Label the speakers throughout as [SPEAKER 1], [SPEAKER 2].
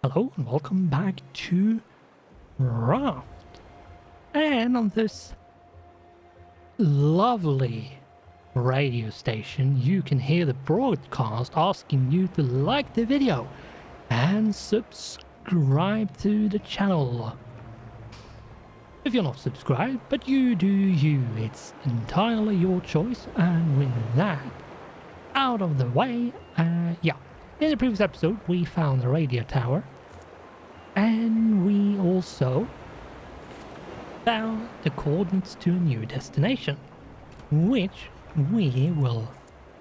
[SPEAKER 1] Hello and welcome back to Raft. And on this lovely radio station, you can hear the broadcast asking you to like the video and subscribe to the channel. If you're not subscribed, but you do you, it's entirely your choice. And with that out of the way, in the previous episode we found the radio tower. And we also found the coordinates to a new destination, which we will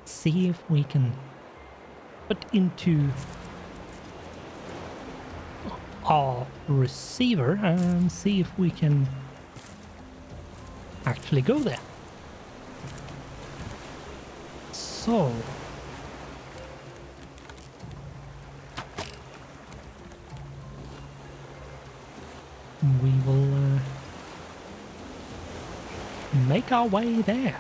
[SPEAKER 1] see if we can put into our receiver and see if we can actually go there. So we will make our way there.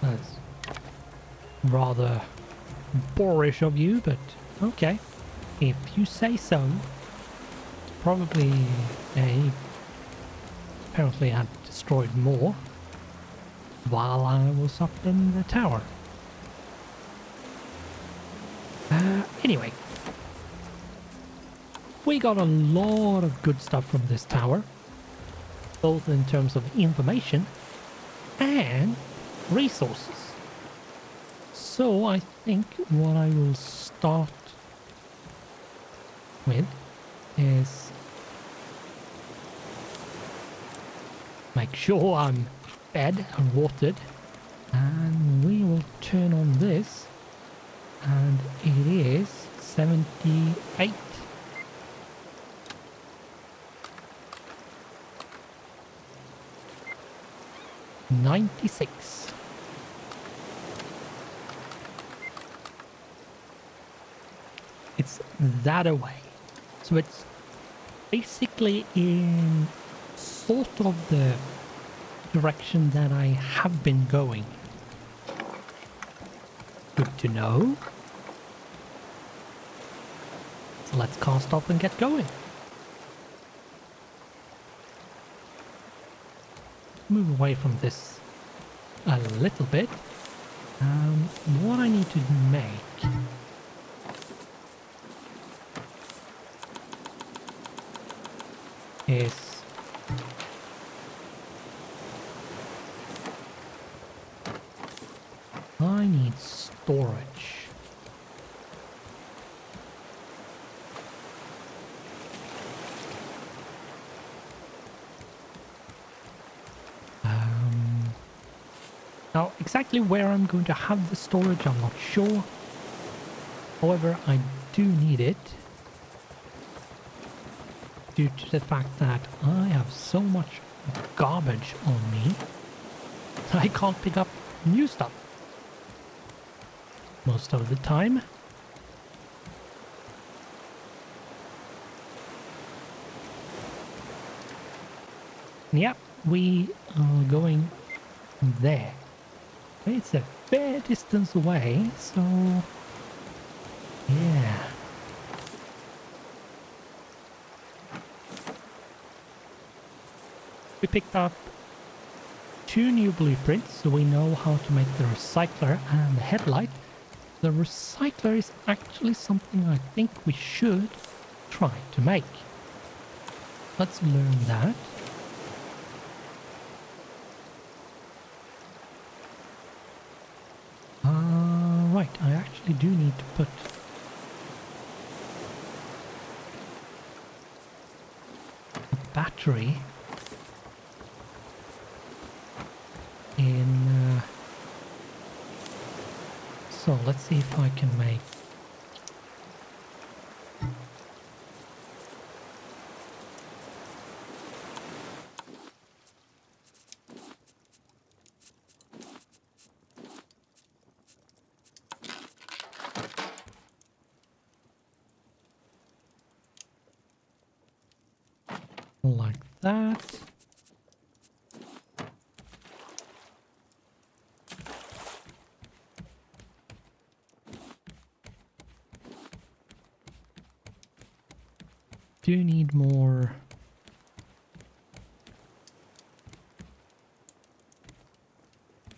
[SPEAKER 1] That's rather boorish of you, but okay. If you say so. Probably apparently had destroyed more while I was up in the tower. Anyway, we got a lot of good stuff from this tower, both in terms of information and resources. So I think what I will start with is make sure I'm fed and watered, and we will turn on this, and it is 78. $96. It's that away. So it's basically in sort of the direction that I have been going. Good to know. So let's cast off and get going. Move away from this a little bit. What I need to make is I need storage. Now, exactly where I'm going to have the storage, I'm not sure. However, I do need it due to the fact that I have so much garbage on me that I can't pick up new stuff most of the time. Yep, we are going there. It's a fair distance away, so yeah. We picked up 2 new blueprints, so we know how to make the recycler and the headlight. The recycler is actually something I think we should try to make. Let's learn that. Right, I actually do need to put a battery in. So let's see if I can make. Like that. do need more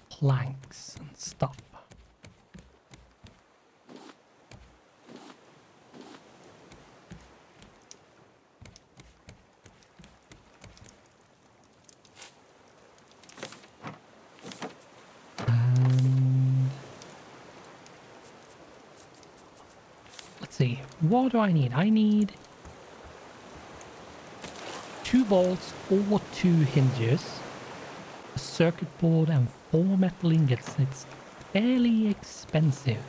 [SPEAKER 1] planks and stuff. Let's see, what do I need? I need 2 bolts or 2 hinges, a circuit board and 4 metal ingots. It's fairly expensive.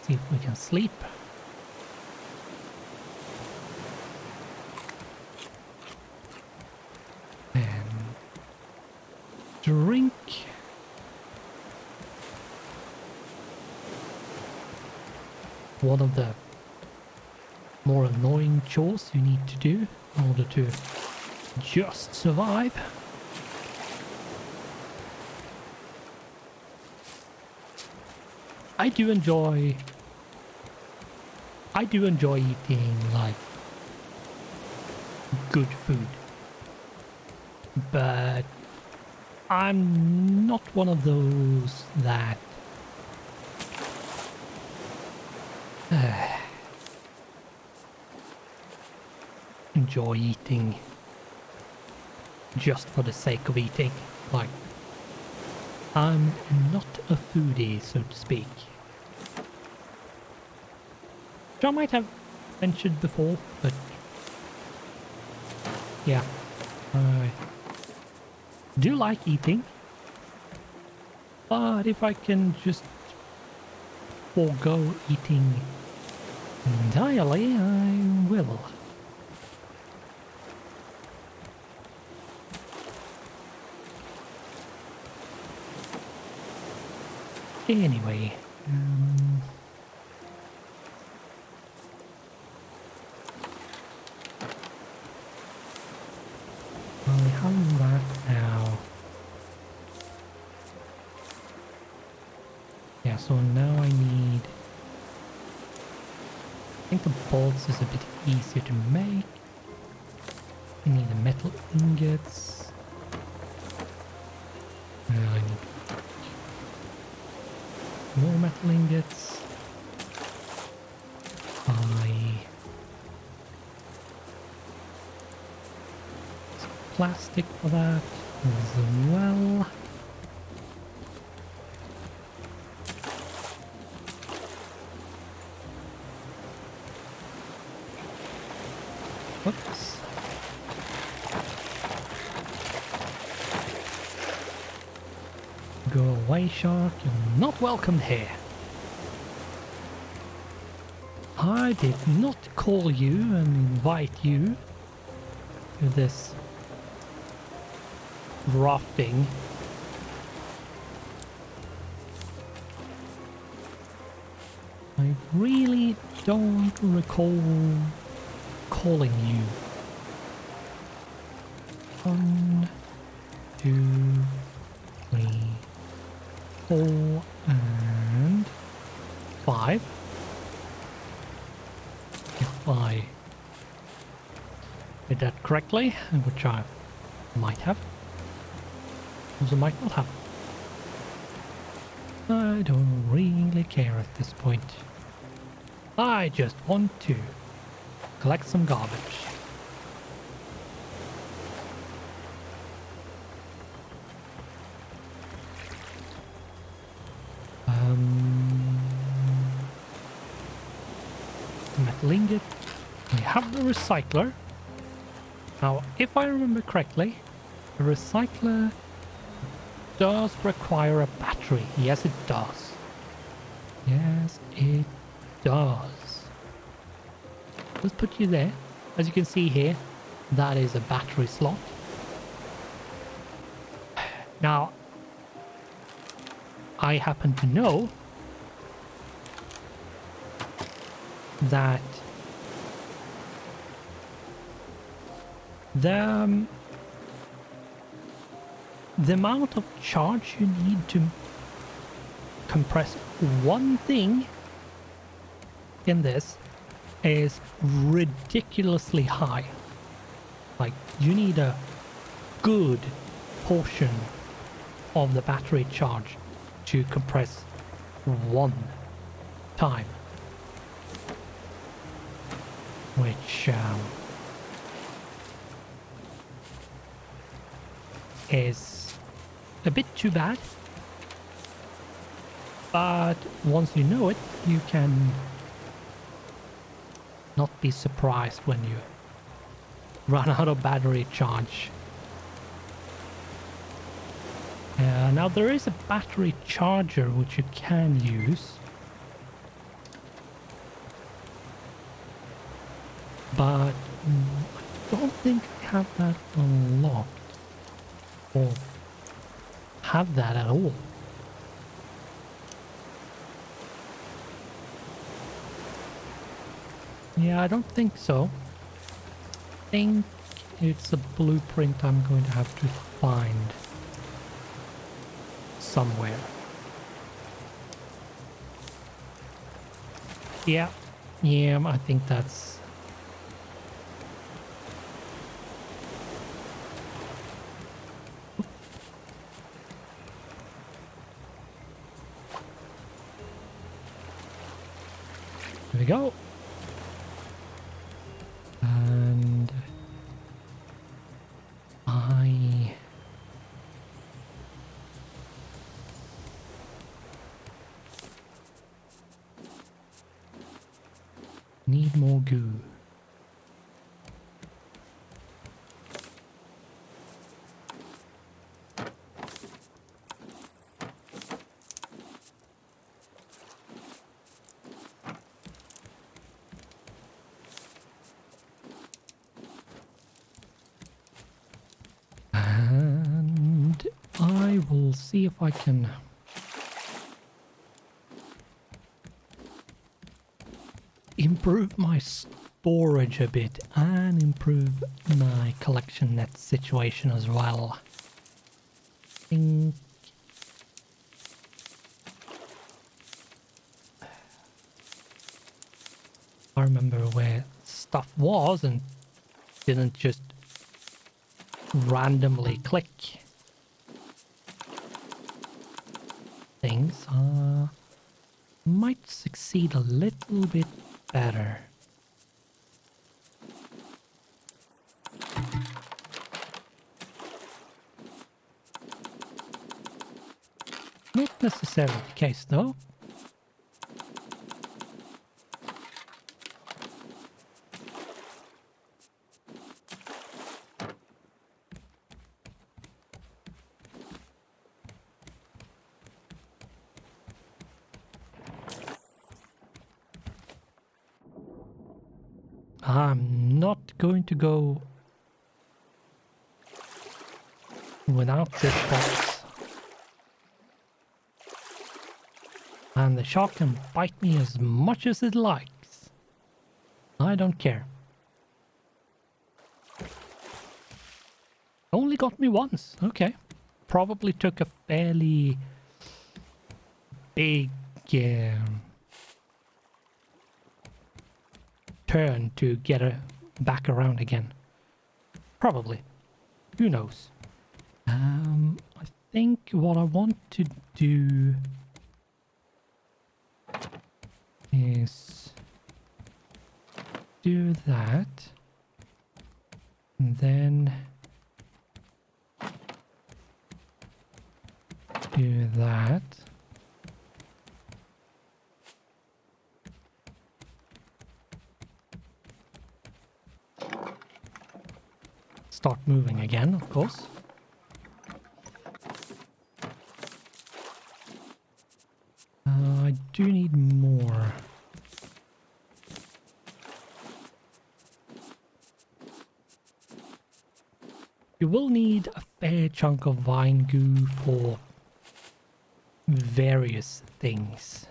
[SPEAKER 1] See if we can sleep. And drink. One of the more annoying chores you need to do in order to just survive. I do enjoy eating like good food, but I'm not one of those that enjoy eating just for the sake of eating. Like, I'm not a foodie, so to speak. Which I might have mentioned before, but yeah, I do like eating, but if I can just forego eating entirely, I will. Anyway, I have that now. Yeah, so now I need... I think the bolts is a bit easier to make. I need the metal ingots. I need more metal ingots. Some plastic for that as well. Whoops. Go away, shark. You're not welcome here. I did not call you and invite you to this rafting. I really don't recall calling you. 1, 2, 3, 4, and 5. If I did that correctly, which I might have, also might not have. I don't really care at this point. I just want to collect some garbage. Metal ingot. We have the recycler. Now, if I remember correctly, the recycler does require a battery. Yes, it does. Yes, it does. Let's put you there. As you can see here, that is a battery slot. Now, I happen to know that the amount of charge you need to compress one thing in this is ridiculously high. Like, you need a good portion of the battery charge to compress one time, which is a bit too bad, but once you know it, you can not be surprised when you run out of battery charge. Now there is a battery charger which you can use, but I don't think I have that unlocked or have that at all. Yeah, I don't think so. I think it's a blueprint I'm going to have to find somewhere. Yeah, I think that's... There we go. And I need more goo. And I will see if I can improve my storage a bit and improve my collection net situation as well. I think I remember where stuff was and didn't just randomly click things. Might succeed a little bit better. Not necessarily the case though. I'm not going to go without this box. And the shark can bite me as much as it likes. I don't care. Only got me once. Okay. Probably took a fairly big turn to get her back around again. Probably. Who knows? I think what I want to do is do that, and then do that. Start moving again, of course. I do need more. You will need a fair chunk of vine goo for various things.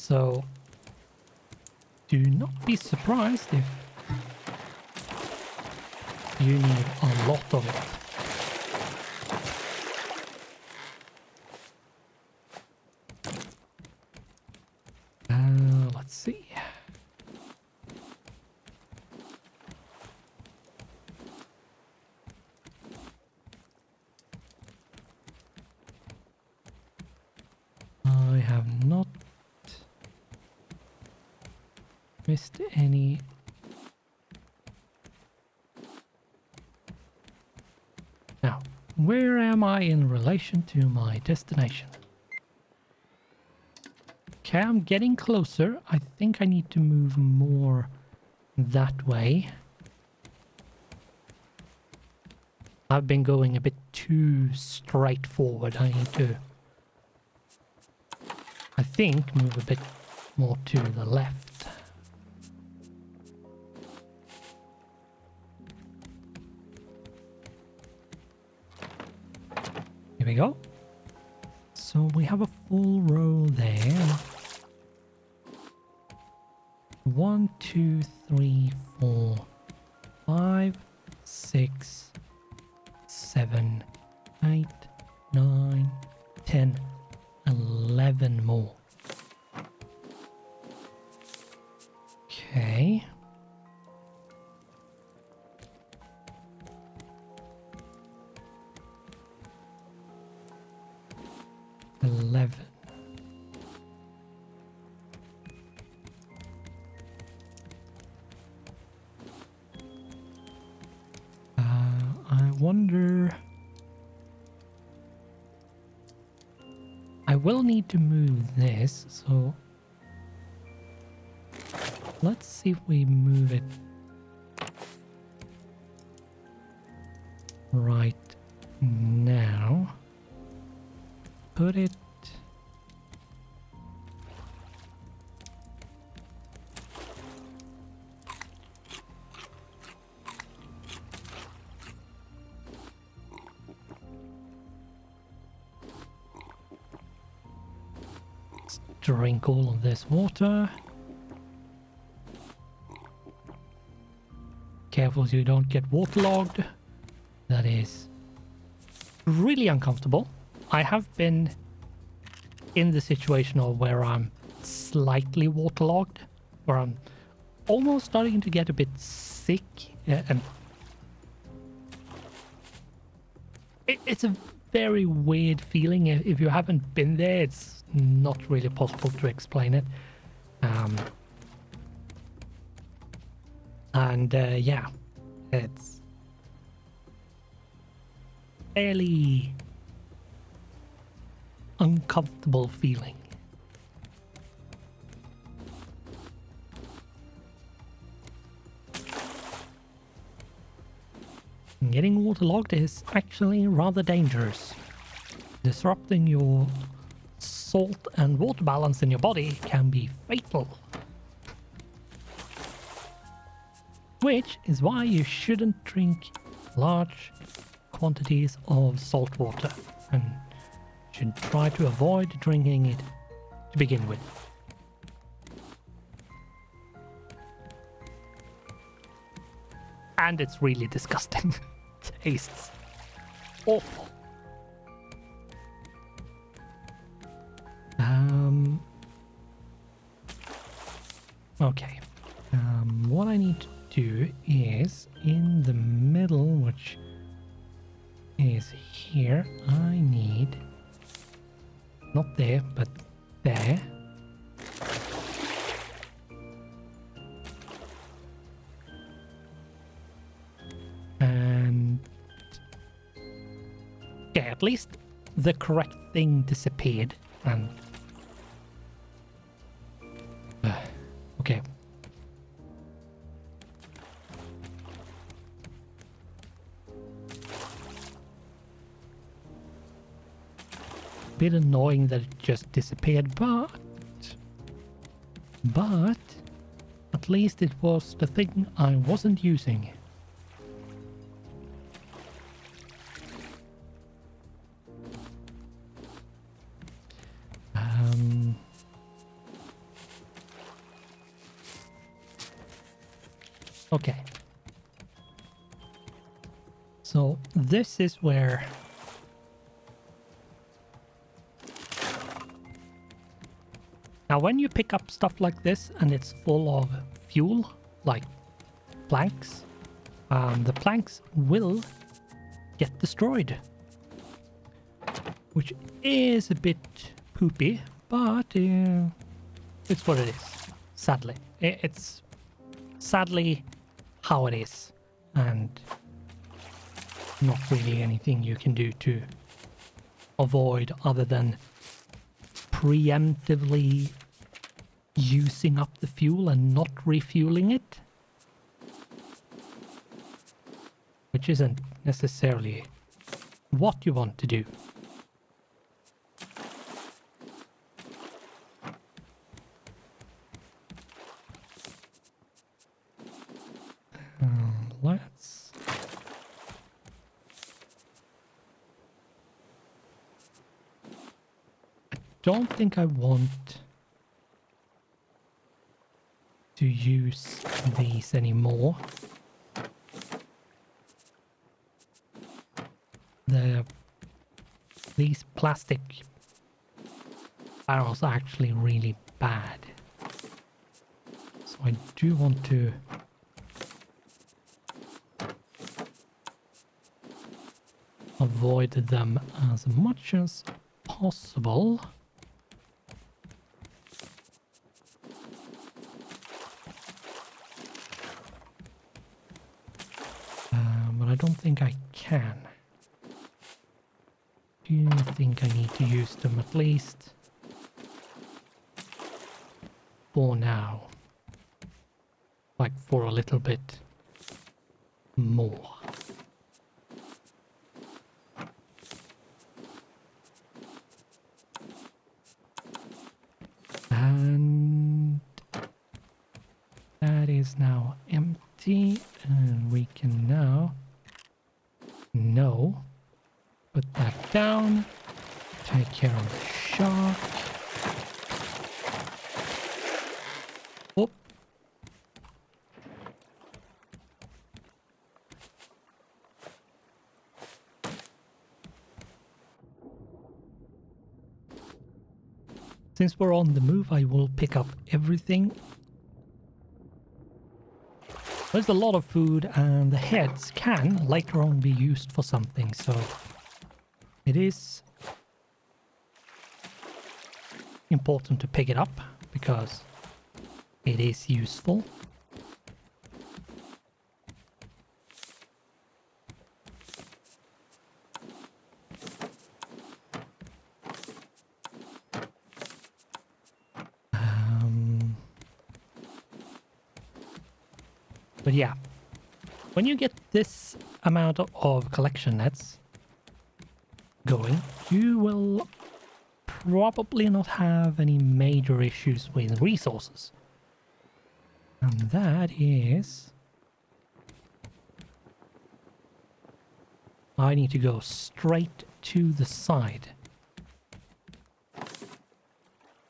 [SPEAKER 1] So do not be surprised if you need a lot of it. Let's see. I have not missed any. Now, where am I in relation to my destination? Okay, I'm getting closer. I think I need to move more that way. I've been going a bit too straightforward. I need to, I think, move a bit more to the left. Here we go. So we have a full row there. 1, 2, 3, 4, 5, 6, 7, 8, 9, 10, 11 more. Okay. I wonder. I will need to move this, so let's see if we move it right now. Put it drink all of this water. Careful so you don't get waterlogged. That is really uncomfortable. I have been in the situation of where I'm slightly waterlogged, where I'm almost starting to get a bit sick, and it's a very weird feeling. If you haven't been there, it's not really possible to explain it. Yeah, it's fairly uncomfortable feeling. Getting waterlogged is actually rather dangerous. Disrupting your salt and water balance in your body can be fatal. Which is why you shouldn't drink large quantities of salt water and should try to avoid drinking it to begin with. And it's really disgusting. Tastes awful. Okay. What I need to do is in the middle, which is here, I need not there, but there. And yeah, at least the correct thing disappeared. And okay. Bit annoying that it just disappeared, but at least it was the thing I wasn't using. Okay. So this is where now when you pick up stuff like this and it's full of fuel, like planks, the planks will get destroyed. Which is a bit poopy, but it's what it is. Sadly. It's sadly how it is. And not really anything you can do to avoid other than preemptively using up the fuel and not refueling it. Which isn't necessarily what you want to do. Let's... I don't think I want to use these anymore. These plastic barrels are actually really bad. So I do want to avoid them as much as possible. But I don't think I can. Do you think I need to use them at least for now? Like for a little bit more. And that is now empty, and we can now put that down, take care of the shark. Oh. Since we're on the move, I will pick up everything. There's a lot of food, and the heads can later on be used for something, so it is important to pick it up because it is useful. But yeah, when you get this amount of collection nets going, you will probably not have any major issues with resources. And that is... I need to go straight to the side.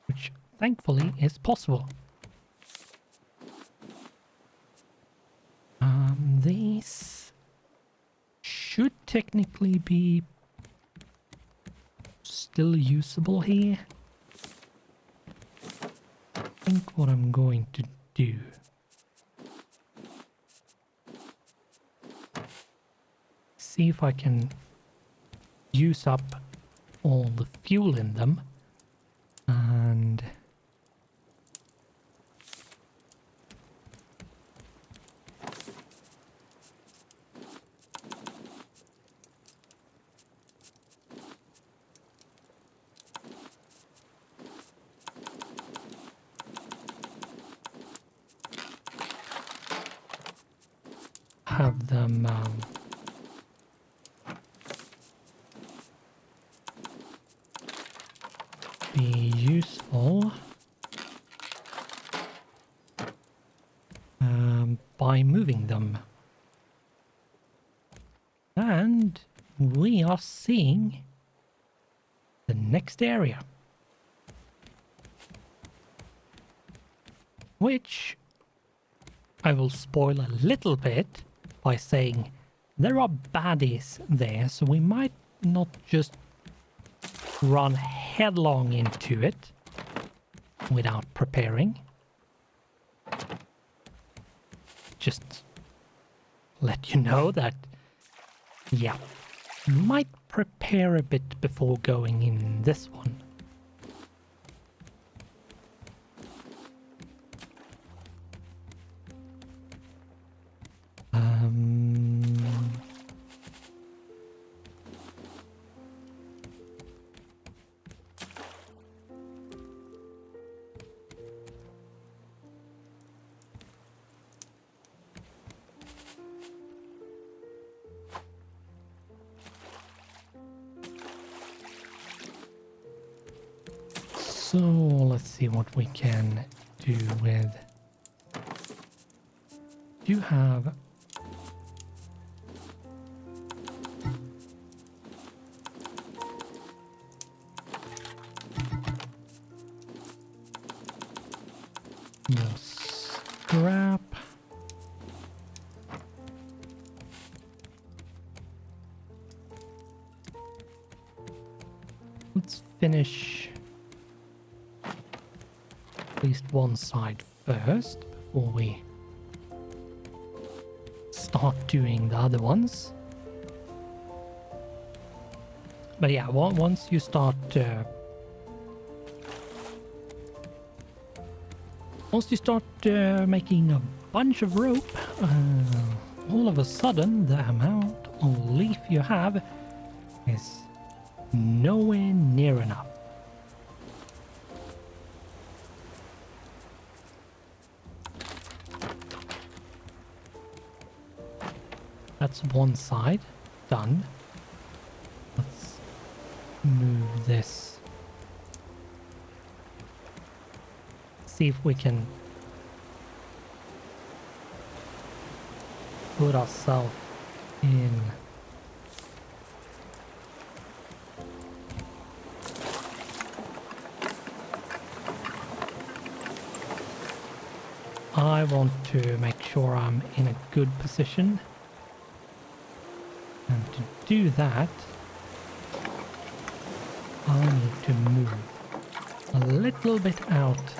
[SPEAKER 1] Which thankfully is possible. These should technically be still usable here. I think what I'm going to do see if I can use up all the fuel in them and have them be useful by moving them. And we are seeing the next area, which I will spoil a little bit by saying there are baddies there, so we might not just run headlong into it without preparing. Just let you know that, yeah, might prepare a bit before going in this one. So let's see what we can do with. Do you have more scrap? Let's finish at least one side first before we start doing the other ones. But yeah, once you start making a bunch of rope, all of a sudden the amount of leaf you have is nowhere near enough. That's one side done. Let's move this. See if we can put ourselves in. I want to make sure I'm in a good position. And to do that, I need to move a little bit out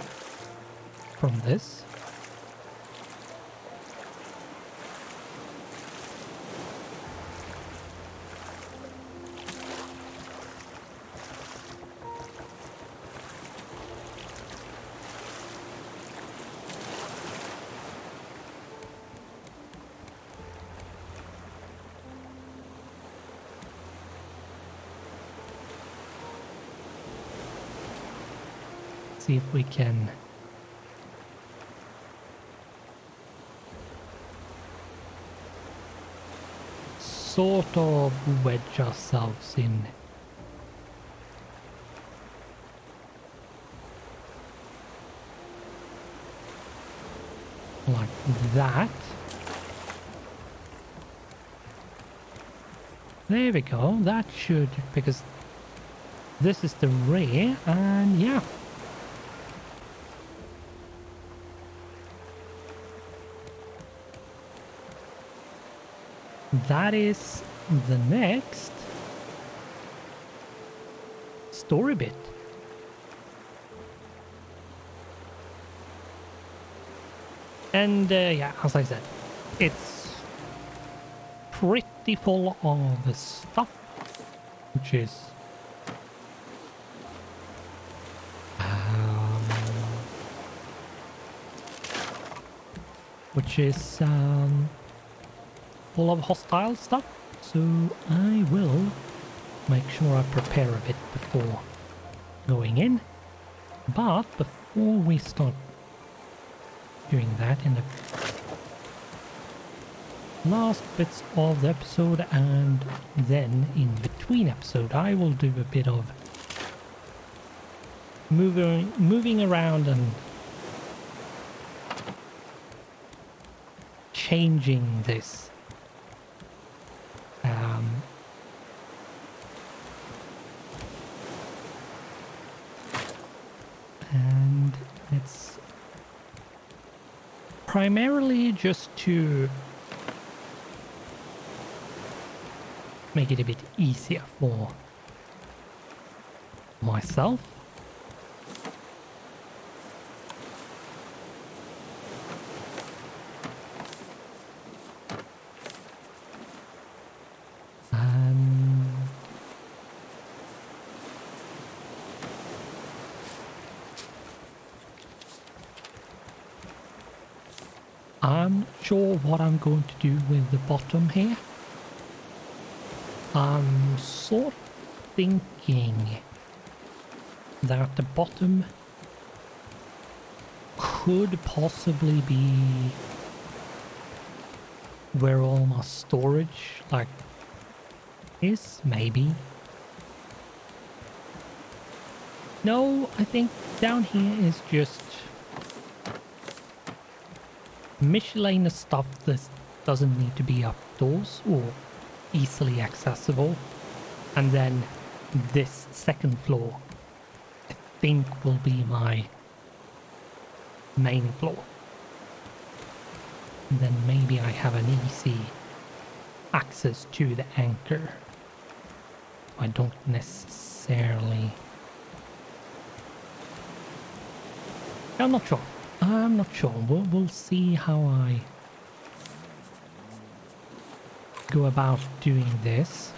[SPEAKER 1] from this. See if we can sort of wedge ourselves in. Like that. There we go. That should, because this is the rear, and yeah. That is the next story bit. And yeah, as I said, it's pretty full of stuff, which is full of hostile stuff, so I will make sure I prepare a bit before going in. But before we start doing that in the last bits of the episode and then in between episode, I will do a bit of moving around and changing this. And let's primarily just to make it a bit easier for myself. I'm not sure what I'm going to do with the bottom here. I'm sort of thinking that the bottom could possibly be where all my storage is, maybe. No, I think down here is just miscellaneous stuff that doesn't need to be outdoors or easily accessible. And then this second floor, I think, will be my main floor. And then maybe I have an easy access to the anchor. I don't necessarily... I'm not sure. I'm not sure. We'll see how I go about doing this.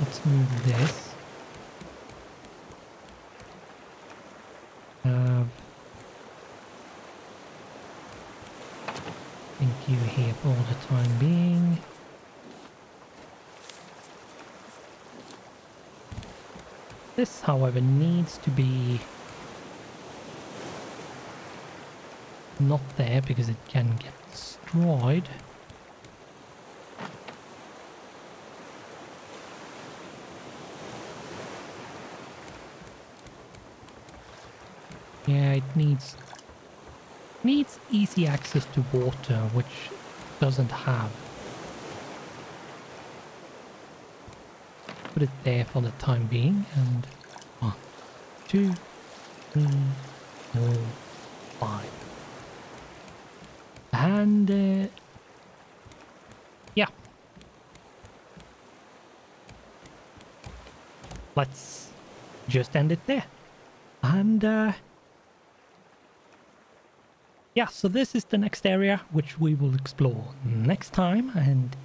[SPEAKER 1] Let's move this. Think you here for the time being. This, however, needs to be not there because it can get destroyed. Yeah, it needs easy access to water, which doesn't have. Put it there for the time being, and 1, 2, 3, 4, 5. And yeah, let's just end it there. And yeah, so this is the next area which we will explore next time, and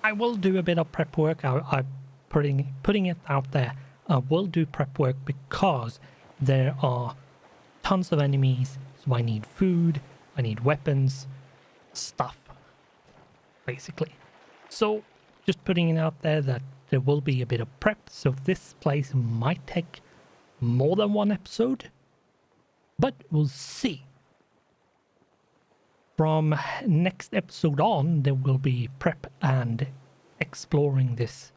[SPEAKER 1] I will do a bit of prep work. I'm putting it out there. I will do prep work because there are tons of enemies, so I need food, I need weapons, stuff, basically. So just putting it out there that there will be a bit of prep, so this place might take more than one episode, but we'll see. From next episode on, there will be prep and exploring this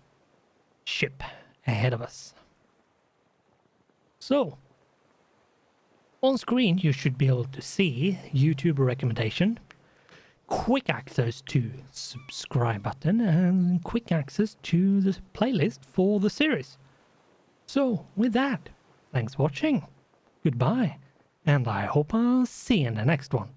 [SPEAKER 1] ship ahead of us. So, on screen you should be able to see YouTube recommendation, quick access to subscribe button, and quick access to the playlist for the series. So, with that, thanks for watching, goodbye, and I hope I'll see you in the next one.